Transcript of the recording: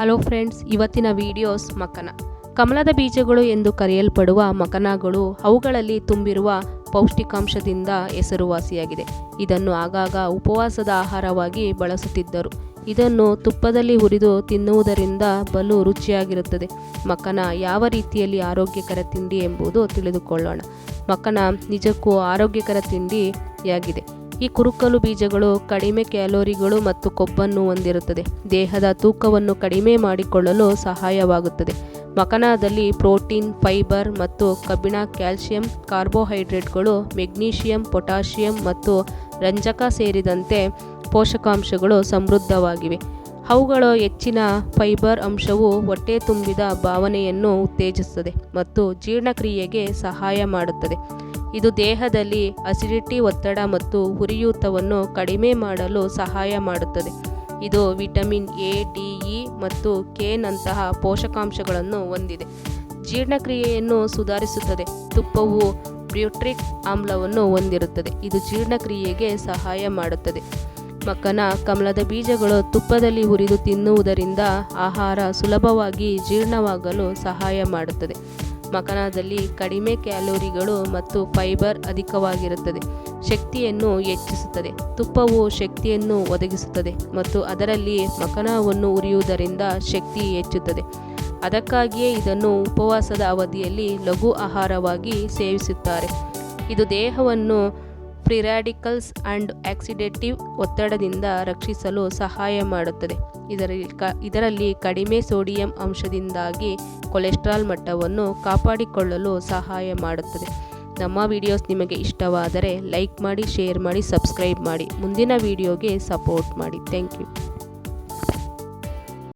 Hello friends, ಇವತ್ತಿನ videos ಮಕನ. ಕಮಲದ ಬೀಜಗಳು ಎಂದು ಕರೆಯಲ್ಪಡುವ ಮಕನಗಳು ಅವುಗಳಲ್ಲಿ ತುಂಬಿರುವ ಪೌಷ್ಟಿಕಾಂಶದಿಂದ ಹೆಸರುವಾಸಿಯಾಗಿದೆ. ಇದನ್ನು ಆಗಾಗ ಉಪವಾಸದ ಆಹಾರವಾಗಿ ಬಳಸುತ್ತಿದ್ದರು. ಇದನ್ನು ತುಪ್ಪದಲ್ಲಿ ಹುರಿದು ತಿನ್ನುವುದರಿಂದ ಬಲು ರುಚಿಯಾಗಿರುತ್ತದೆ. ಮಕನ ಯಾವ ರೀತಿಯಲ್ಲಿ ಆರೋಗ್ಯಕರ ತಿಂಡಿ ಎಂಬುದು ತಿಳಿದುಕೊಳ್ಳೋಣ. ಮಕನ ನಿಜಕ್ಕೂ ಆರೋಗ್ಯಕರ ತಿಂಡಿಯಾಗಿದೆ. ಈ ಕುರುಕಲು ಬೀಜಗಳು ಕಡಿಮೆ ಕ್ಯಾಲೋರಿಗಳು ಮತ್ತು ಕೊಬ್ಬನ್ನು ಹೊಂದಿರುತ್ತದೆ. ದೇಹದ ತೂಕವನ್ನು ಕಡಿಮೆ ಮಾಡಿಕೊಳ್ಳಲು ಸಹಾಯವಾಗುತ್ತದೆ. ಮಕನದಲ್ಲಿ ಪ್ರೋಟೀನ್, ಫೈಬರ್ ಮತ್ತು ಕಬ್ಬಿಣ, ಕ್ಯಾಲ್ಸಿಯಂ, ಕಾರ್ಬೋಹೈಡ್ರೇಟ್ಗಳು, ಮೆಗ್ನೀಷಿಯಂ, ಪೊಟ್ಯಾಷಿಯಂ ಮತ್ತು ರಂಜಕ ಸೇರಿದಂತೆ ಪೋಷಕಾಂಶಗಳು ಸಮೃದ್ಧವಾಗಿವೆ. ಅವುಗಳ ಹೆಚ್ಚಿನ ಫೈಬರ್ ಅಂಶವು ಹೊಟ್ಟೆ ತುಂಬಿದ ಭಾವನೆಯನ್ನು ಉತ್ತೇಜಿಸುತ್ತದೆ ಮತ್ತು ಜೀರ್ಣಕ್ರಿಯೆಗೆ ಸಹಾಯ ಮಾಡುತ್ತದೆ. ಇದು ದೇಹದಲ್ಲಿ ಅಸಿಡಿಟಿ, ಒತ್ತಡ ಮತ್ತು ಉರಿಯೂತವನ್ನು ಕಡಿಮೆ ಮಾಡಲು ಸಹಾಯ ಮಾಡುತ್ತದೆ. ಇದು ವಿಟಮಿನ್ ಎ, ಡಿ, ಇ ಮತ್ತು ಕೆ ನಂತಹ ಪೋಷಕಾಂಶಗಳನ್ನು ಹೊಂದಿದೆ. ಜೀರ್ಣಕ್ರಿಯೆಯನ್ನು ಸುಧಾರಿಸುತ್ತದೆ. ತುಪ್ಪವು ಬ್ಯೂಟ್ರಿಕ್ ಆಮ್ಲವನ್ನು ಹೊಂದಿರುತ್ತದೆ. ಇದು ಜೀರ್ಣಕ್ರಿಯೆಗೆ ಸಹಾಯ ಮಾಡುತ್ತದೆ. ಮಕನ ಕಮಲದ ಬೀಜಗಳು ತುಪ್ಪದಲ್ಲಿ ಹುರಿದು ತಿನ್ನುವುದರಿಂದ ಆಹಾರ ಸುಲಭವಾಗಿ ಜೀರ್ಣವಾಗಲು ಸಹಾಯ ಮಾಡುತ್ತದೆ. ಮಕನದಲ್ಲಿ ಕಡಿಮೆ ಕ್ಯಾಲೋರಿಗಳು ಮತ್ತು ಫೈಬರ್ ಅಧಿಕವಾಗಿರುತ್ತದೆ. ಶಕ್ತಿಯನ್ನು ಹೆಚ್ಚಿಸುತ್ತದೆ. ತುಪ್ಪವು ಶಕ್ತಿಯನ್ನು ಒದಗಿಸುತ್ತದೆ ಮತ್ತು ಅದರಲ್ಲಿ ಮಕನವನ್ನು ಹುರಿಯುವುದರಿಂದ ಶಕ್ತಿ ಹೆಚ್ಚುತ್ತದೆ. ಅದಕ್ಕಾಗಿಯೇ ಇದನ್ನು ಉಪವಾಸದ ಅವಧಿಯಲ್ಲಿ ಲಘು ಆಹಾರವಾಗಿ ಸೇವಿಸುತ್ತಾರೆ. ಇದು ದೇಹವನ್ನು ಫ್ರೀ ರ್ಯಾಡಿಕಲ್ಸ್ ಆ್ಯಂಡ್ ಆಕ್ಸಿಡೇಟಿವ್ ಒತ್ತಡದಿಂದ ರಕ್ಷಿಸಲು ಸಹಾಯ ಮಾಡುತ್ತದೆ. ಇದರಲ್ಲಿ ಕಡಿಮೆ ಸೋಡಿಯಂ ಅಂಶದಿಂದಾಗಿ ಕೊಲೆಸ್ಟ್ರಾಲ್ ಮಟ್ಟವನ್ನು ಕಾಪಾಡಿಕೊಳ್ಳಲು ಸಹಾಯ ಮಾಡುತ್ತದೆ. ನಮ್ಮ ವಿಡಿಯೋಸ್ ನಿಮಗೆ ಇಷ್ಟವಾದರೆ ಲೈಕ್ ಮಾಡಿ, ಶೇರ್ ಮಾಡಿ, ಸಬ್ಸ್ಕ್ರೈಬ್ ಮಾಡಿ. ಮುಂದಿನ ವಿಡಿಯೋಗೆ ಸಪೋರ್ಟ್ ಮಾಡಿ. Thank you.